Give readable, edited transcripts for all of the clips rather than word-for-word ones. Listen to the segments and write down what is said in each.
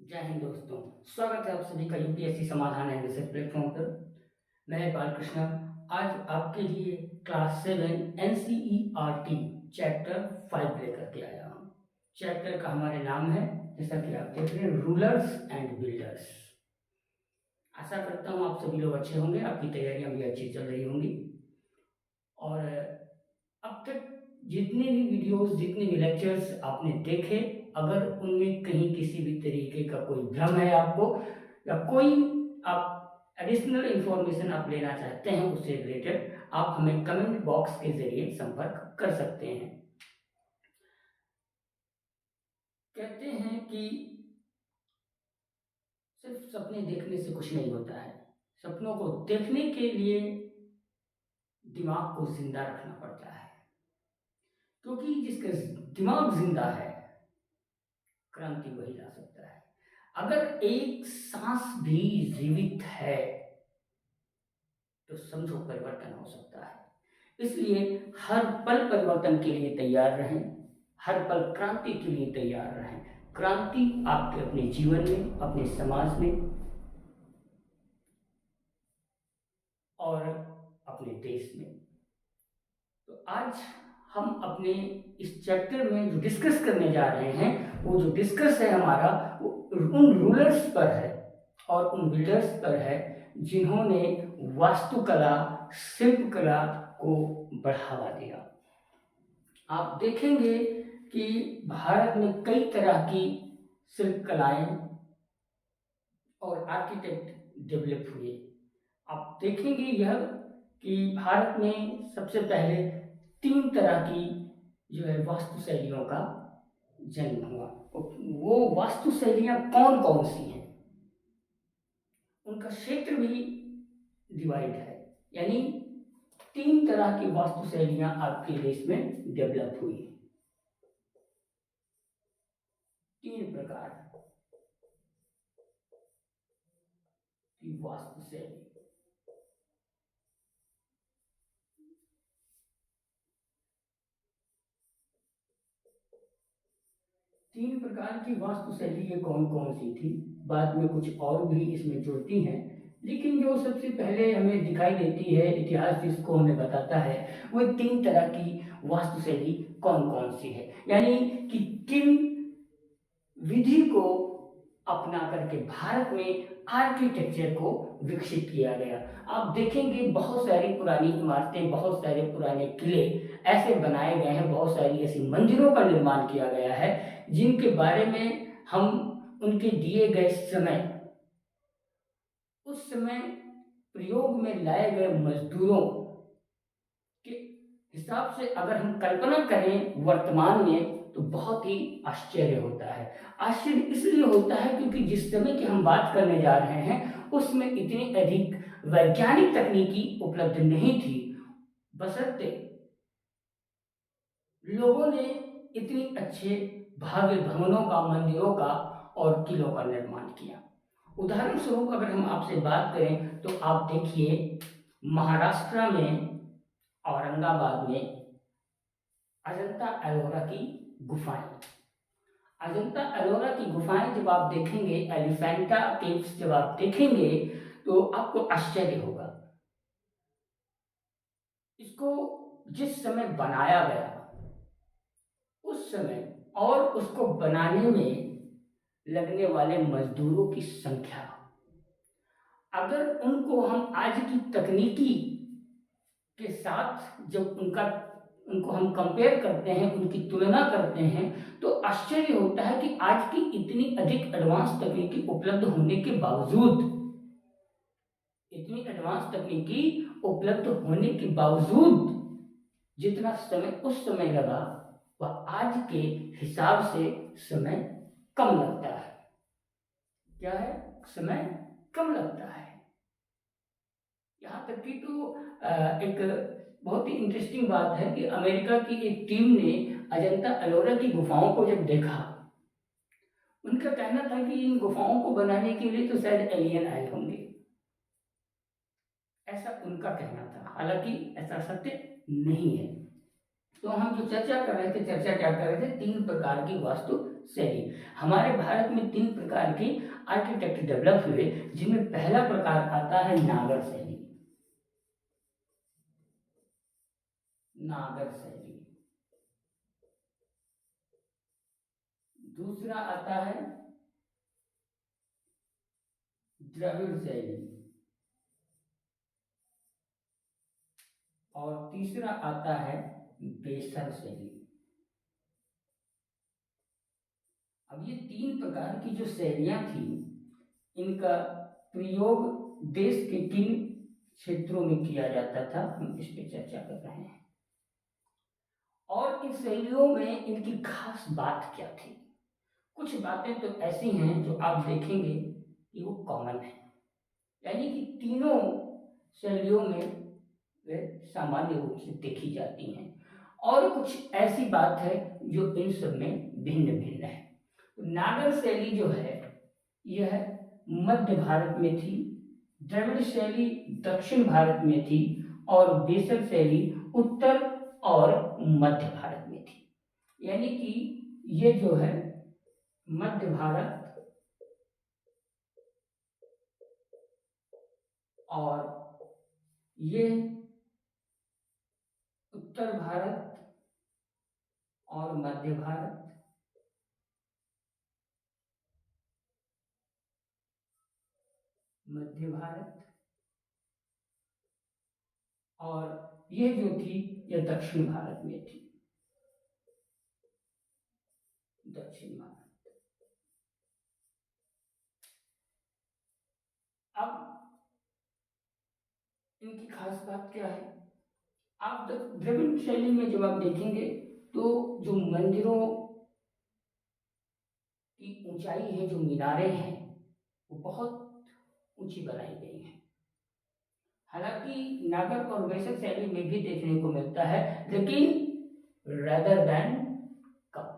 जय हिंद दोस्तों। स्वागत है आप सभी का यूपीएससी समाधान एंड रिसर्च प्लेटफॉर्म पर। मैं बालकृष्ण आज आपके लिए क्लास 7 एनसीईआरटी चैप्टर 5 लेकर के आया हूँ। चैप्टर का हमारे नाम है, जैसा कि आप देख रहे हैं, रूलर्स एंड बिल्डर्स। आशा करता हूँ आप सभी लोग अच्छे होंगे, आपकी तैयारियां भी अच्छी चल रही होंगी। और अब तक जितने भी वीडियोस, जितने भी लेक्चर्स आपने देखे, अगर उनमें कहीं किसी भी तरीके का कोई भ्रम है आपको, या कोई आप एडिशनल इंफॉर्मेशन आप लेना चाहते हैं उससे रिलेटेड, आप हमें कमेंट बॉक्स के जरिए संपर्क कर सकते हैं। कहते हैं कि सिर्फ सपने देखने से कुछ नहीं होता है, सपनों को देखने के लिए दिमाग को जिंदा रखना पड़ता है, क्योंकि जिसका दिमाग जिंदा है क्रांति वही ला सकता है। अगर एक सांस भी जीवित है तो समझो परिवर्तन हो सकता है। इसलिए हर पल परिवर्तन के लिए तैयार रहें, हर पल क्रांति के लिए तैयार रहें। क्रांति आपके अपने जीवन में, अपने समाज में और अपने देश में। तो आज हम अपने इस चैप्टर में जो डिस्कस करने जा रहे हैं, वो जो डिस्कस है हमारा, वो उन रूलर्स पर है और उन बिल्डर्स पर है जिन्होंने वास्तुकला, शिल्पकला को बढ़ावा दिया। आप देखेंगे कि भारत में कई तरह की शिल्पकलाएं और आर्किटेक्ट डेवलप हुए। आप देखेंगे यह कि भारत में सबसे पहले 3 तरह की जो है वास्तु शैलियों का जन्म हुआ। वो वास्तु शैलियां कौन कौन सी हैं, उनका क्षेत्र भी डिवाइड है, यानी 3 तरह की वास्तु शैलियां आपके देश में डेवलप हुई। 3 प्रकार की वास्तु शैली। तीन प्रकार की वास्तु शैली ये कौन कौन सी थी, बाद में कुछ और भी इसमें जुड़ती हैं, लेकिन जो सबसे पहले हमें दिखाई देती है, इतिहास जिसको हमें बताता है, वो 3 तरह की वास्तु शैली कौन कौन सी है, यानी कि किन विधि को अपना करके भारत में आर्किटेक्चर को विकसित किया गया। आप देखेंगे बहुत सारी पुरानी इमारतें, बहुत सारे पुराने किले ऐसे बनाए गए हैं, बहुत सारी ऐसी मंदिरों का निर्माण किया गया है जिनके बारे में हम उनके दिए गए समय, उस समय प्रयोग में लाए गए मजदूरों के हिसाब से अगर हम कल्पना करें वर्तमान में, तो बहुत ही आश्चर्य होता है। आश्चर्य इसलिए होता है क्योंकि जिस समय की हम बात करने जा रहे हैं उसमें इतनी अधिक वैज्ञानिक तकनीकी उपलब्ध नहीं थी, बशर्ते लोगों ने इतने अच्छे भव्य भवनों का, मंदिरों का और किलों का निर्माण किया। उदाहरण स्वरूप अगर हम आपसे बात करें तो आप देखिए महाराष्ट्र में, औरंगाबाद में अजंता एलोरा की गुफाएं। अजंता एलोरा की गुफाएं जब आप देखेंगे, एलिफेंटा केव्स जब आप देखेंगे, तो आपको आश्चर्य होगा। इसको जिस समय बनाया गया उस समय और उसको बनाने में लगने वाले मजदूरों की संख्या, अगर उनको हम आज की तकनीकी के साथ जब उनको हम कंपेयर करते हैं, उनकी तुलना करते हैं, तो आश्चर्य होता है कि आज की इतनी अधिक एडवांस तकनीकी उपलब्ध होने के बावजूद, इतनी एडवांस तकनीकी उपलब्ध होने के बावजूद जितना समय उस समय लगा, वह आज के हिसाब से समय कम लगता है। क्या है? समय कम लगता है। यहाँ तक कि तो एक बहुत ही इंटरेस्टिंग बात है कि अमेरिका की एक टीम ने अजंता एलोरा की गुफाओं को जब देखा, उनका कहना था कि इन गुफाओं को बनाने के लिए तो शायद एलियन आए होंगे, ऐसा उनका कहना था। हालांकि ऐसा सत्य नहीं है। तो हम जो चर्चा कर रहे थे, चर्चा क्या कर रहे थे? 3 प्रकार की वास्तु शैली। हमारे भारत में 3 प्रकार की आर्किटेक्ट डेवलप हुए, जिनमें पहला प्रकार आता है नागर शैली। नागर शैली। दूसरा आता है द्रविड़ शैली, और तीसरा आता है बेसर शैली। अब ये 3 प्रकार की जो शैलियां थी, इनका प्रयोग देश के किन क्षेत्रों में किया जाता था, हम इस पर चर्चा कर रहे हैं। और इन शैलियों में इनकी खास बात क्या थी। कुछ बातें तो ऐसी हैं जो आप देखेंगे कि वो कॉमन है, यानी कि तीनों शैलियों में वे सामान्य रूप से देखी जाती हैं, और कुछ ऐसी बात है जो इन सब में भिन्न भिन्न है। नागर शैली जो है यह मध्य भारत में थी, द्रविड़ शैली दक्षिण भारत में थी, और बेसर शैली उत्तर और मध्य भारत में थी। यानी कि ये जो है मध्य भारत और ये उत्तर भारत और मध्य भारत, मध्य भारत, और ये जो थी ये दक्षिण भारत में थी, दक्षिण भारत। अब इनकी खास बात क्या है। आप द्रविड़ शैली में जब आप देखेंगे तो जो मंदिरों की ऊंचाई है, जो मीनारें हैं, वो बहुत ऊंची बनाई गई हैं। हालांकि नागर और वैश्य शैली में भी देखने को मिलता है, लेकिन रेदर देन कम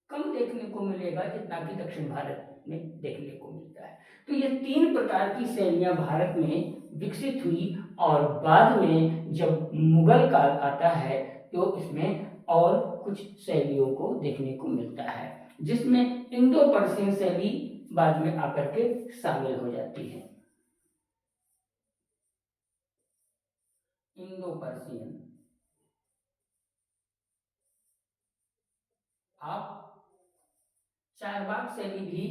कम देखने को मिलेगा जितना कि दक्षिण भारत में देखने को मिलता है। तो ये 3 प्रकार की शैलियां भारत में विकसित हुई, और बाद में जब मुगल काल आता है तो इसमें और कुछ शैलियों को देखने को मिलता है, जिसमें इंडो पर्शियन शैली बाद में आकर के शामिल हो जाती है। इंडो पर्शियन, आप चारबाग शैली भी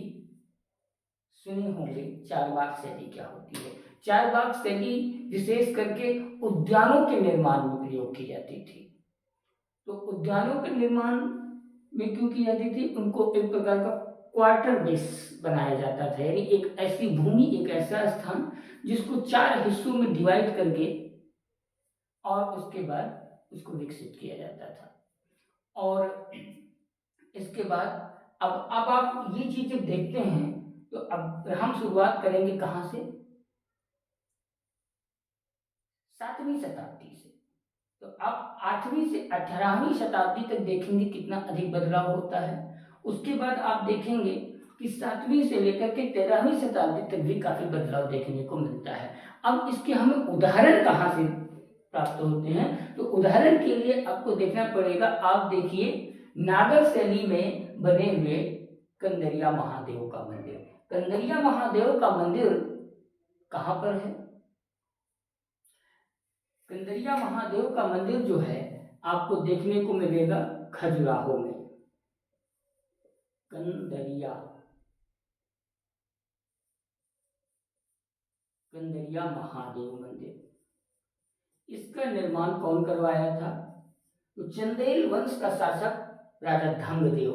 सुने होंगे। चारबाग शैली क्या होती है। चारबाग शैली विशेष करके उद्यानों के निर्माण में प्रयोग की जाती थी। तो उद्यानों के निर्माण में क्यों की जाती थी, उनको एक प्रकार का क्वार्टर बेस बनाया जाता था, यानी एक ऐसी भूमि, एक ऐसा स्थान जिसको 4 हिस्सों में डिवाइड करके और उसके बाद उसको विकसित किया जाता था। और इसके बाद अब आप ये चीजें देखते हैं, तो अब हम शुरुआत करेंगे कहां से, 7वीं शताब्दी से। तो आप 8वीं से 18वीं शताब्दी तक देखेंगे कितना अधिक बदलाव होता है। उसके बाद आप देखेंगे कि 7वीं से लेकर के 13वीं शताब्दी तक भी काफी बदलाव देखने को मिलता है। अब इसके हमें उदाहरण कहाँ से प्राप्त होते हैं, तो उदाहरण के लिए आपको देखना पड़ेगा। आप देखिए नागर शैली में बने हुए कंदरिया महादेव का मंदिर। कंदरिया महादेव का मंदिर कहाँ पर है। कंदरिया महादेव का मंदिर जो है आपको देखने को मिलेगा खजुराहो में। कंदरिया कंदरिया महादेव मंदिर, इसका निर्माण कौन करवाया था, तो चंदेल वंश का शासक राजा धंगदेव।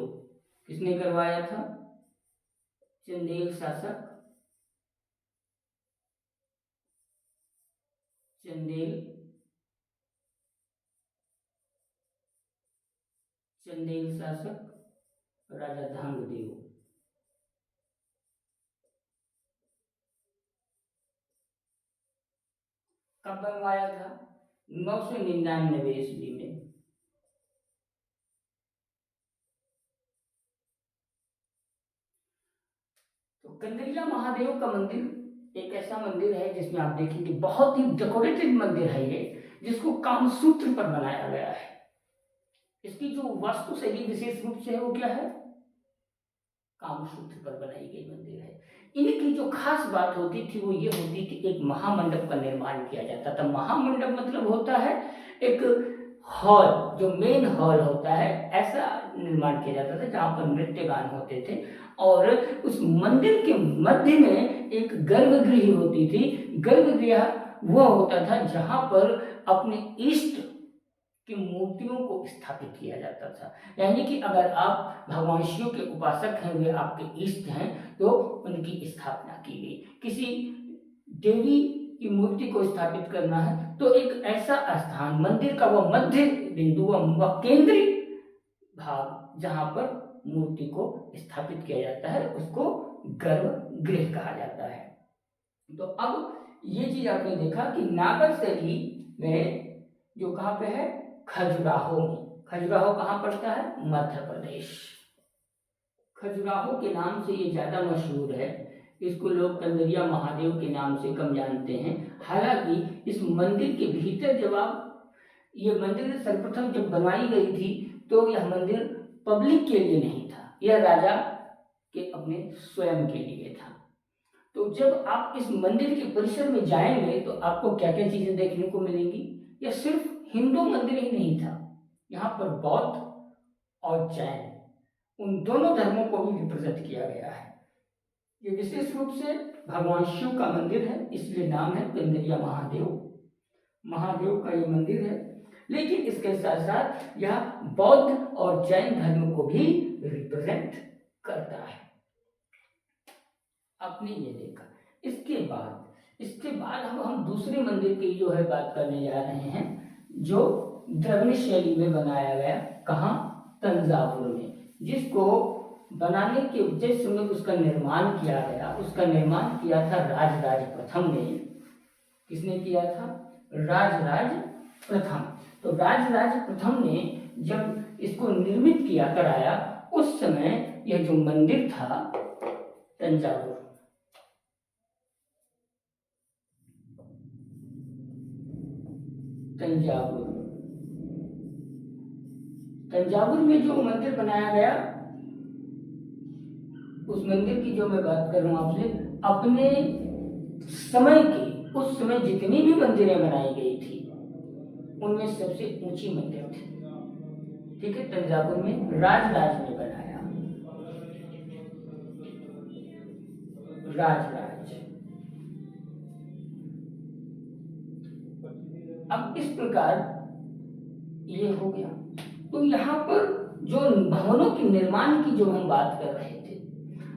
किसने करवाया था, चंदेल शासक चंदेल शासक राजा धंगदेव। कब बनवाया था, 999 ईस्वी में। तो कंदरिया महादेव का मंदिर एक ऐसा मंदिर है जिसमें आप देखेंगे बहुत ही डेकोरेटेड मंदिर है ये, जिसको कामसूत्र पर बनाया गया है। इसकी जो वास्तु शैली विशेष रूप से है वो क्या है, कामसूत्र पर बनाई गई मंदिर है। इनकी जो खास बात होती थी वो ये होती थी, एक महामंडप का निर्माण किया जाता था। महामंडप मतलब होता है एक हॉल, जो मेन हॉल होता है, ऐसा निर्माण किया जाता था जहाँ पर नृत्य गान होते थे। और उस मंदिर के मध्य में एक गर्भगृह होती थी। गर्भगृह वो होता था जहाँ पर अपने इष्ट की मूर्तियों को स्थापित किया जाता था। यानी कि अगर आप भगवान शिव के उपासक हैं, वे आपके इष्ट हैं, तो उनकी स्थापना की गई। किसी देवी की मूर्ति को स्थापित करना है तो एक ऐसा स्थान, मंदिर का वह मध्य बिंदु, वह केंद्रीय भाग जहाँ पर मूर्ति को स्थापित किया जाता है, उसको गर्भगृह कहा जाता है। तो अब ये चीज आपने देखा कि नागर शैली में जो कहाँ पे है, खजुराहो में। खजुराहो कहाँ पड़ता है, मध्य प्रदेश। खजुराहो के नाम से ये ज्यादा मशहूर है। इसको लोग कंदरिया महादेव के नाम से कम जानते हैं। हालांकि इस मंदिर के भीतर जब आप, ये मंदिर सर्वप्रथम जब बनवाई गई थी तो यह मंदिर पब्लिक के लिए नहीं था, यह राजा के अपने स्वयं के लिए था। तो जब आप इस मंदिर के परिसर में जाएंगे तो आपको क्या क्या चीजें देखने को मिलेंगी। यह सिर्फ हिंदू मंदिर ही नहीं था, यहाँ पर बौद्ध और जैन, उन दोनों धर्मों को भी रिप्रेजेंट किया गया है। ये विशेष रूप से भगवान शिव का मंदिर है, इसलिए नाम है कंदरिया महादेव। महादेव का ये मंदिर है, लेकिन इसके साथ साथ यह बौद्ध और जैन धर्म को भी रिप्रेजेंट करता है। आपने ये देखा। इसके बाद हम दूसरे मंदिर की जो है बात करने जा रहे हैं, जो द्रविड़ शैली में बनाया गया, कहाँ, तंजावुर में, जिसको बनाने के उद्देश्य में उसका निर्माण किया गया। उसका निर्माण किया था राजराज प्रथम ने। किसने किया था, राजराज प्रथम। तो राजराज प्रथम ने जब इसको निर्मित किया, कराया, उस समय यह जो मंदिर था तंजावुर, तंजावुर में जो मंदिर बनाया गया, उस मंदिर की जो मैं बात कर रहा हूं आपसे, अपने समय की, उस समय जितनी भी मंदिरें बनाई गई थी उनमें सबसे ऊंची मंदिर थी। ठीक है, तंजावुर में राजराज ने बनाया, राजराज। अब इस प्रकार ये हो गया। तो यहाँ पर जो भवनों के निर्माण की जो हम बात कर रहे थे,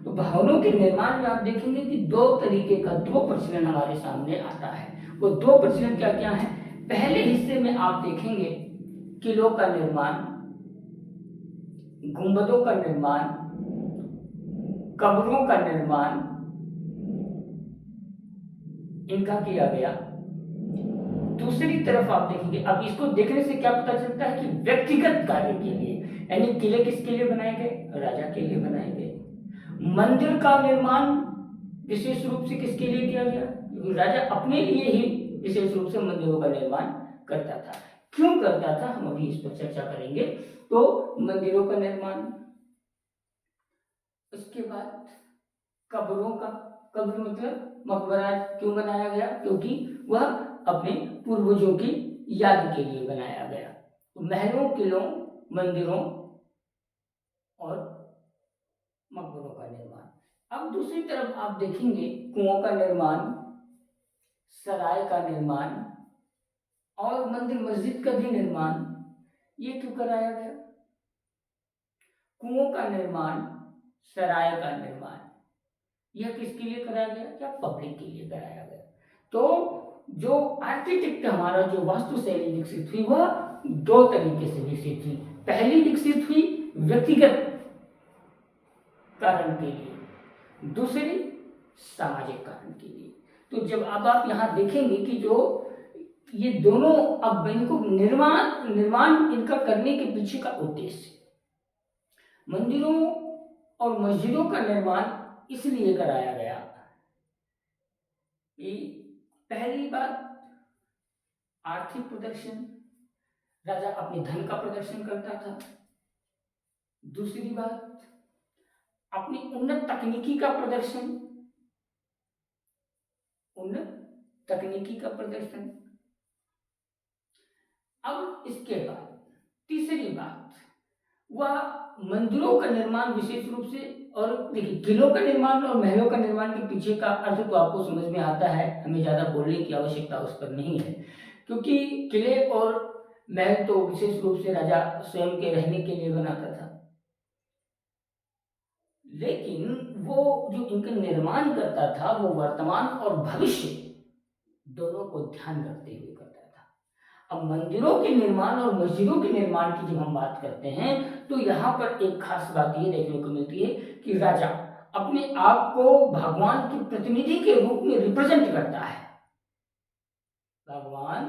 तो भवनों के निर्माण में आप देखेंगे कि दो तरीके का, दो प्रचलन हमारे सामने आता है। वो दो प्रचलन क्या क्या है। पहले हिस्से में आप देखेंगे किलों का निर्माण, गुंबदों का निर्माण, कब्रों का निर्माण, इनका किया गया। दूसरी तरफ आप देखेंगे, अब इसको देखने से क्या पता चलता है कि व्यक्तिगत कार्य के लिए, यानी किले किसके लिए बनाए गए, राजा के लिए बनाए गए। मंदिर का निर्माण विशेष रूप से किसके लिए किया गया, क्योंकि राजा अपने लिए ही विशेष रूप से मंदिरों का निर्माण करता था। क्यों करता था, हम अभी इस पर चर्चा करेंगे। तो मंदिरों का निर्माण, उसके बाद कब्रों का, कब्र मतलब मकबरा क्यों बनाया गया, क्योंकि वह अपने पूर्वजों की याद के लिए बनाया गया। तो महलों, किलों, मंदिरों और मकबरों का निर्माण। अब दूसरी तरफ आप देखेंगे कुओं का निर्माण, सराय का निर्माण और मंदिर मस्जिद का भी निर्माण। ये क्यों कराया गया, कुओं का निर्माण, सराय का निर्माण, यह किसके लिए कराया गया, क्या पब्लिक के लिए कराया गया। तो जो आर्किटेक्ट हमारा, जो वास्तु शैली विकसित हुई, वह दो तरीके से विकसित हुई। पहली विकसित हुई व्यक्तिगत कारण के लिए, दूसरी सामाजिक कारण के लिए। तो जब अब आप यहाँ देखेंगे कि जो ये दोनों, अब इनको निर्माण इनका करने के पीछे का उद्देश्य, मंदिरों और मस्जिदों का निर्माण इसलिए कराया गया कि पहली बात आर्थिक प्रदर्शन, राजा अपने धन का प्रदर्शन करता था। दूसरी बात, अपनी उन्नत तकनीकी का प्रदर्शन, उन्नत तकनीकी का प्रदर्शन। अब इसके बाद तीसरी बात, वह मंदिरों का निर्माण विशेष रूप से, और देखिए किलों का निर्माण और महलों का निर्माण के पीछे का अर्थ तो आपको समझ में आता है, हमें ज्यादा बोलने की आवश्यकता उस पर नहीं है, क्योंकि किले और महल तो विशेष रूप से राजा स्वयं के रहने के लिए बनाता था। लेकिन वो जो इनका निर्माण करता था वो वर्तमान और भविष्य दोनों को ध्यान रखते हुए करता था। अब मंदिरों के निर्माण और मस्जिदों के निर्माण की जब हम बात करते हैं तो यहाँ पर एक खास बात ये देखने को मिलती है कि राजा अपने आप को भगवान के प्रतिनिधि के रूप में रिप्रेजेंट करता है। भगवान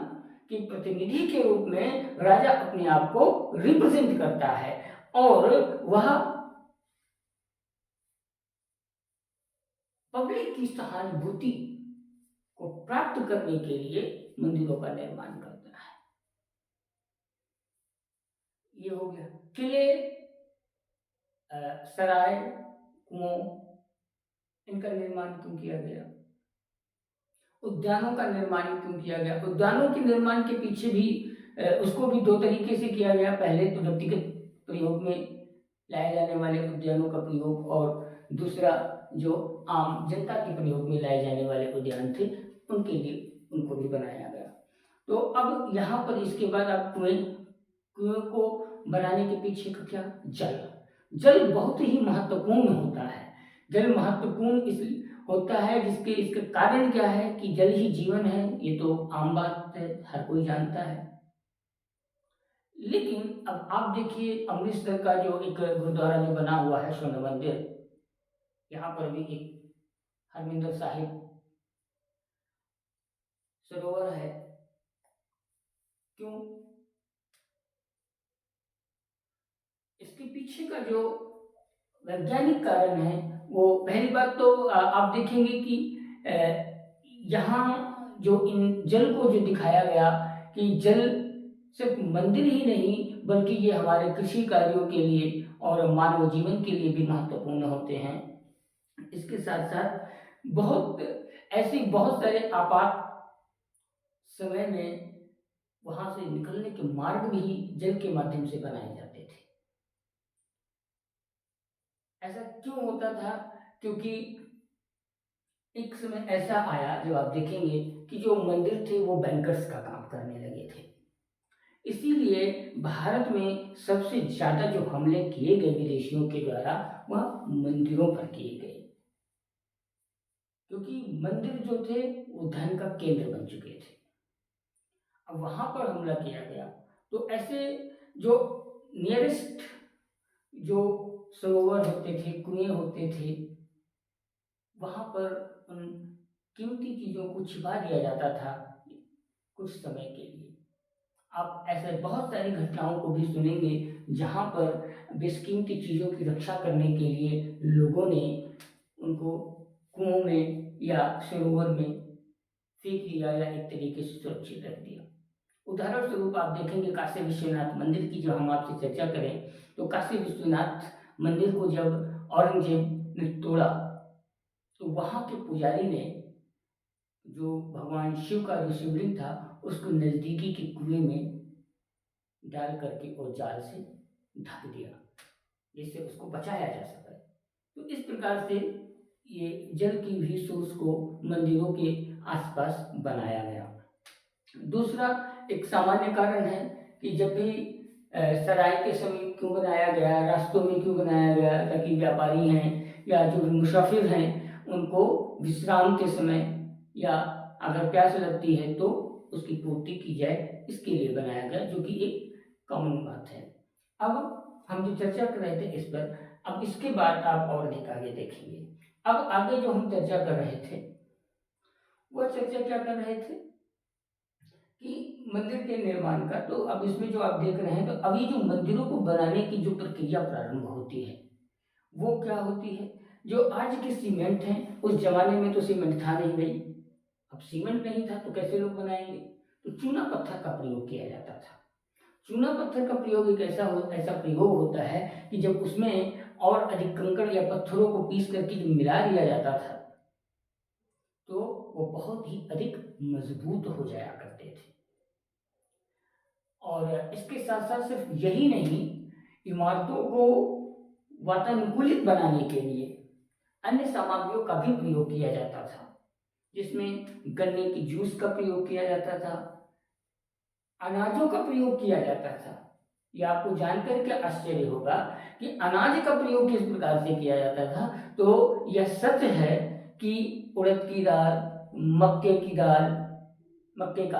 के प्रतिनिधि के रूप में राजा अपने आप को रिप्रेजेंट करता है और वह पब्लिक की सहानुभूति को प्राप्त करने के लिए मंदिरों का निर्माण करता है। ये हो गया किले, सराय, कुओं, इनका निर्माण क्यों किया गया। उद्यानों का निर्माण क्यों किया गया। उद्यानों के निर्माण के पीछे भी उसको भी दो तरीके से किया गया। पहले तो व्यक्तिगत प्रयोग में लाए जाने वाले उद्यानों का प्रयोग, और दूसरा जो आम जनता के प्रयोग में लाए जाने वाले उद्यान थे उनके लिए उनको भी बनाया गया। तो अब यहाँ पर इसके बाद आप कुएं को बनाने के पीछे का क्या, जल बहुत ही महत्वपूर्ण होता है। जल महत्वपूर्ण इस होता है इसके कारण क्या है कि जल ही जीवन है, ये तो आम बात है, हर कोई जानता है। लेकिन अब आप देखिए अमृतसर का जो एक गुरुद्वारा जो बना हुआ है स्वर्ण मंदिर, यहाँ पर भी एक हरमिंदर साहिब सरोवर है। क्यों? इसके पीछे का जो वैज्ञानिक कारण है वो, पहली बात तो आप देखेंगे कि यहाँ जो इन जल को जो दिखाया गया कि जल सिर्फ मंदिर ही नहीं बल्कि ये हमारे कृषि कार्यों के लिए और मानव जीवन के लिए भी महत्वपूर्ण होते हैं। इसके साथ साथ बहुत सारे आपात समय में वहां से निकलने के मार्ग भी जल के माध्यम से बनाए जाते थे। ऐसा क्यों होता था? क्योंकि एक समय ऐसा आया जब आप देखेंगे कि जो मंदिर थे वो बैंकर्स का काम करने लगे थे। इसीलिए भारत में सबसे ज्यादा जो हमले किए गए विदेशियों के द्वारा वह मंदिरों पर किए गए, क्योंकि मंदिर जो थे वो धन का केंद्र बन चुके थे। अब वहां पर हमला किया गया तो ऐसे जो नियरेस्ट जो सरोवर होते थे, कुएं होते थे, वहां पर उन कीमती चीजों को छिपा दिया जाता था कुछ समय के लिए। आप ऐसे बहुत सारी घटनाओं को भी सुनेंगे जहां पर बेशकीमती चीजों की रक्षा करने के लिए लोगों ने उनको कुओं में या सरोवर में फेंक दिया या एक तरीके से सुरक्षित रख दिया। उदाहरण स्वरूप आप देखेंगे काशी विश्वनाथ मंदिर की जब हम आपसे चर्चा करें तो काशी विश्वनाथ मंदिर को जब औरंगजेब ने तोड़ा तो वहां के पुजारी ने जो भगवान शिव का जो शिवलिंग था उसको नजदीकी के कुएं में डाल करके और जाल से ढक दिया जिससे उसको बचाया जा सके। तो इस प्रकार से ये जल की भी सोर्स को मंदिरों के आसपास बनाया गया। दूसरा एक सामान्य कारण है कि जब भी सराय के समय क्यों बनाया गया, रास्तों में क्यों बनाया गया, ताकि व्यापारी हैं या जो भी मुसाफिर हैं उनको विश्राम के समय या अगर प्यास लगती है तो उसकी पूर्ति की जाए, इसके लिए बनाया गया, जो कि एक कॉमन बात है। अब हम जो चर्चा कर रहे थे इस पर, अब इसके बाद आप और अधिक आगे देखेंगे। अब आगे जो हम चर्चा कर रहे थे वह चर्चा क्या कर रहे थे कि मंदिर के निर्माण का। तो अब इसमें जो आप देख रहे हैं तो अभी जो मंदिरों को बनाने की जो प्रक्रिया प्रारंभ होती है वो क्या होती है। जो आज के सीमेंट हैं उस जमाने में तो सीमेंट था नहीं भाई, अब सीमेंट नहीं था तो कैसे लोग बनाएंगे, तो चूना पत्थर का प्रयोग किया जाता था। चूना पत्थर का प्रयोग एक ऐसा प्रयोग होता है कि जब उसमें और अधिक कंकड़ या पत्थरों को पीस करके जब मिला दिया जाता था तो वो बहुत ही अधिक मजबूत हो जाया करते थे। और इसके साथ साथ सिर्फ यही नहीं, इमारतों को वातानुकूलित बनाने के लिए अन्य सामग्रियों का भी प्रयोग किया जाता था, जिसमें गन्ने की जूस का प्रयोग किया जाता था, अनाजों का प्रयोग किया जाता था। यह आपको जानकर के आश्चर्य होगा कि अनाज का प्रयोग किस प्रकार से किया जाता था। तो यह सत्य है कि उड़द की दाल, मक्के की दाल, मक्के का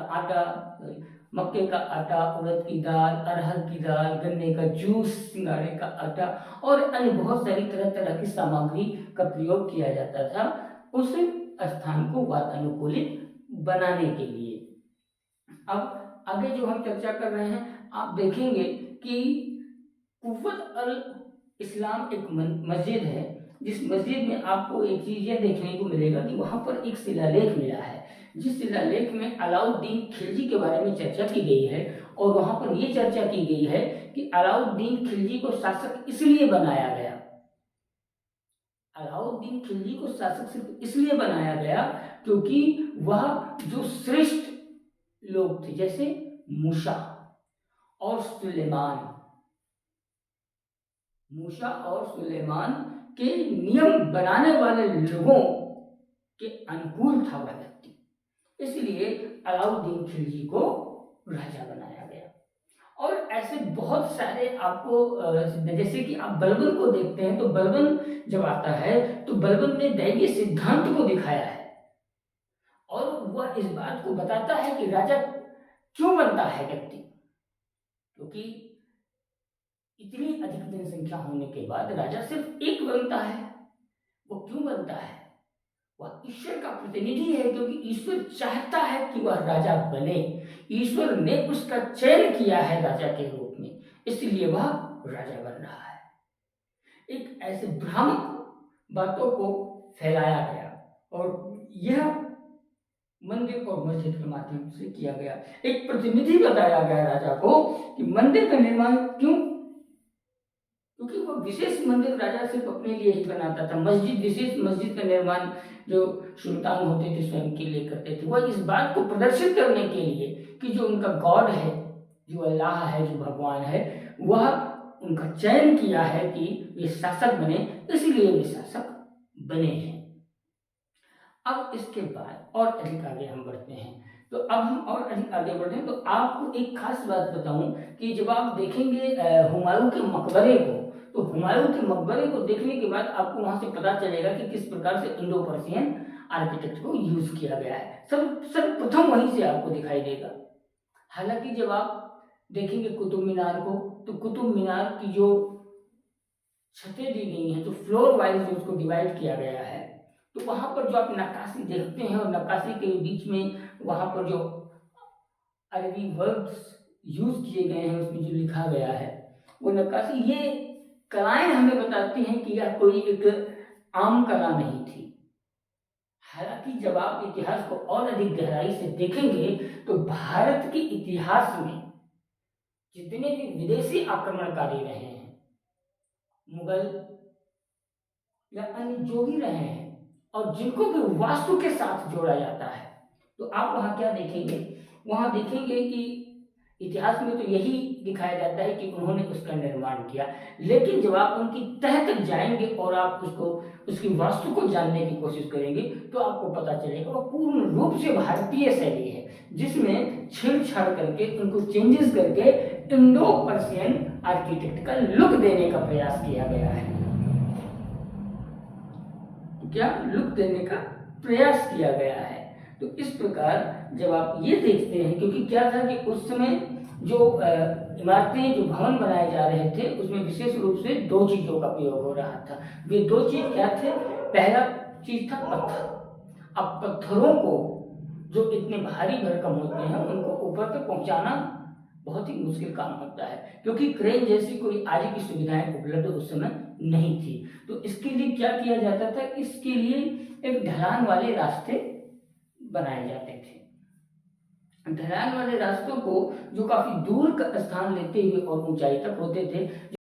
आटा, उड़द की दाल, अरहर की दाल, गन्ने का जूस, सिंगाड़े का आटा और अन्य बहुत सारी तरह तरह की सामग्री का प्रयोग किया जाता था उस स्थान को वातानुकूलित बनाने के लिए। अब आगे जो हम चर्चा कर रहे हैं, आप देखेंगे कि कुव्वत अल इस्लाम एक मस्जिद है, जिस मस्जिद में आपको एक चीज यह देखने को मिलेगा कि वहां पर एक शिलालेख मिला है, जिस शिलालेख में अलाउद्दीन खिलजी के बारे में चर्चा की गई है। और वहां पर यह चर्चा की गई है कि अलाउद्दीन खिलजी को शासक इसलिए बनाया गया, अलाउद्दीन खिलजी को शासक सिर्फ इसलिए बनाया गया क्योंकि वह जो श्रेष्ठ लोग थे, जैसे मूसा और सुलेमान के नियम बनाने वाले लोगों के अनुकूल था वह व्यक्ति, इसलिए अलाउद्दीन खिलजी को राजा बनाया गया। और ऐसे बहुत सारे आपको, जैसे कि आप बलबन को देखते हैं, तो बलबन जब आता है तो बलबन ने दैवीय सिद्धांत को दिखाया है और वह इस बात को बताता है कि राजा क्यों बनता है व्यक्ति, क्योंकि इतनी अधिक जनसंख्या होने के बाद राजा सिर्फ एक बनता है। वो क्यों बनता है? वह ईश्वर का प्रतिनिधि है, क्योंकि ईश्वर चाहता है कि वह राजा बने, ईश्वर ने उसका चयन किया है राजा के रूप में, इसलिए वह राजा बन रहा है। एक ऐसे भ्रामक बातों को फैलाया गया और यह मंदिर और मस्जिद के माध्यम से किया गया। एक प्रतिनिधि बताया गया राजा को कि मंदिर का निर्माण क्यों, क्योंकि वो विशेष मंदिर राजा सिर्फ अपने लिए ही बनाता था। विशेष मस्जिद का निर्माण जो सुल्तान होते थे स्वयं के लिए करते थे, वह इस बात को प्रदर्शित करने के लिए कि जो उनका गॉड है, जो अल्लाह है, जो भगवान है, वह उनका चयन किया है कि वे शासक बने, इसलिए वे शासक बने हैं। अब इसके बाद और अधिक आगे हम बढ़ते हैं, तो अब हम और अधिक आगे बढ़ते हैं तो आपको एक खास बात बताऊं कि जब आप देखेंगे हुमायूं के मकबरे को, तो हुमायूं के मकबरे को देखने के बाद आपको वहां से पता चलेगा कि किस प्रकार से इंडो पर्शियन आर्किटेक्ट को यूज किया गया है। सर्वप्रथम वहीं से आपको दिखाई देगा। हालांकि जब आप देखेंगे कुतुब मीनार को, तो कुतुब मीनार की जो छतें दी गई हैं, जो फ्लोर वाइज जो उसको डिवाइड किया गया है, तो वहां पर जो आप नक्काशी देखते हैं और नक्काशी के बीच में वहां पर जो अरबी वर्ड्स यूज किए गए हैं, उसमें जो लिखा गया है, वो नक्काशी, ये कलाएं हमें बताती हैं कि यह कोई एक आम कला नहीं थी। हालांकि जब आप इतिहास को और अधिक गहराई से देखेंगे तो भारत के इतिहास में जितने भी विदेशी आक्रमणकारी रहे हैं, मुगल या अन्य जो भी रहे हैं, और जिनको भी वास्तु के साथ जोड़ा जाता है, तो आप वहां क्या देखेंगे? वहां देखेंगे कि इतिहास में तो यही दिखाया जाता है कि उन्होंने उसका निर्माण किया, लेकिन जब आप उनकी तह तक जाएंगे और आप उसकी वास्तु को जानने की कोशिश करेंगे तो आपको पता चलेगा वो पूर्ण रूप से भारतीय शैली है, जिसमें छेड़छाड़ करके उनको चेंजेस करके इंडो पर्शियन आर्किटेक्ट का लुक देने का प्रयास किया गया है। क्या लुक देने का प्रयास किया गया है। तो इस प्रकार जब आप ये देखते हैं, क्योंकि क्या था कि उस समय जो इमारतें, जो भवन बनाए जा रहे थे, उसमें विशेष रूप से दो चीजों का प्रयोग हो रहा था। वे दो चीज क्या थे? पहला चीज था पत्थर। अब पत्थरों को जो इतने भारी भरकम होते हैं, उनको ऊपर तक पहुंचाना बहुत ही मुश्किल काम होता है, क्योंकि क्रेन जैसी कोई आज की सुविधाएं उपलब्ध उस समय नहीं थी। तो इसके लिए क्या किया जाता था? इसके लिए एक ढलान वाले रास्ते बनाए जाते थे। ढलान वाले रास्तों को जो काफी दूर का स्थान लेते हुए और ऊंचाई तक होते थे,